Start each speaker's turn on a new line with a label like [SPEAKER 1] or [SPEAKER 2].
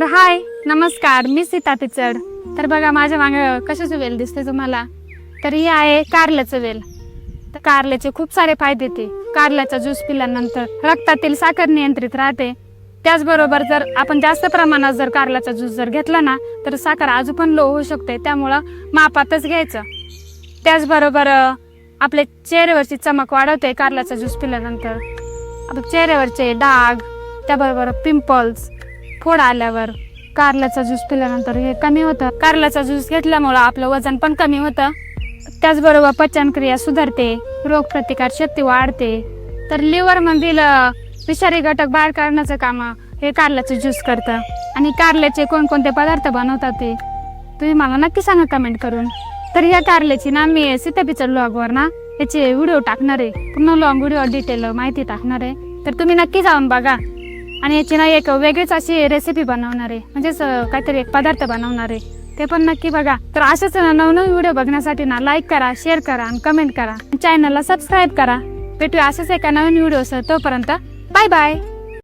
[SPEAKER 1] तर हाय नमस्कार, मी सीता पिचड. तर बघा माझ्या मागे कशाचं वेल दिसते तुम्हाला, तर ही आहे कारल्याचं वेल. तर कारल्याचे खूप सारे फायदे ते. कारल्याचा ज्यूस पिल्यानंतर रक्तातील साखर नियंत्रित राहते. त्याचबरोबर जर आपण जास्त प्रमाणात जर कारल्याचा ज्यूस जर घेतला ना तर साखर अजून पण लो होऊ शकते, त्यामुळं मापातच घ्यायचं. त्याचबरोबर आपल्या चेहऱ्यावरची चमक वाढवते कारल्याचा ज्यूस पिल्यानंतर. आपल्या चेहऱ्यावरचे डाग, त्याबरोबर पिंपल्स, फोड आल्यावर कारल्याचा ज्यूस पिल्यानंतर हे कमी होतं. कारल्याचा ज्यूस घेतल्यामुळं आपलं वजन पण कमी होतं. त्याचबरोबर पचनक्रिया सुधारते, रोगप्रतिकार शक्ती वाढते. तर लिव्हरमधील विषारी घटक बाहेर काढण्याचं काम हे कारल्याचं ज्यूस करतं. आणि कारल्याचे कोणकोणते पदार्थ बनवतात ते तुम्ही मला नक्की सांगा कमेंट करून. तर या कारल्याची ना मी सीता पिचड ब्लॉगवर ना याचे व्हिडिओ टाकणार आहे, पूर्ण लॉंग व्हिडिओ डिटेल माहिती टाकणार आहे. तर तुम्ही नक्की जाऊन बघा. आणि याची ना एक वेगळीच अशी रेसिपी बनवणार आहे, म्हणजेच काहीतरी एक पदार्थ बनवणार आहे, ते पण नक्की बघा. तर असेच नवनवीन व्हिडिओ बघण्यासाठी ना लाईक करा, शेअर करा आणि कमेंट करा. चॅनलला सबस्क्राईब करा. भेटूया असेच एका नवीन व्हिडिओसह. तोपर्यंत बाय बाय.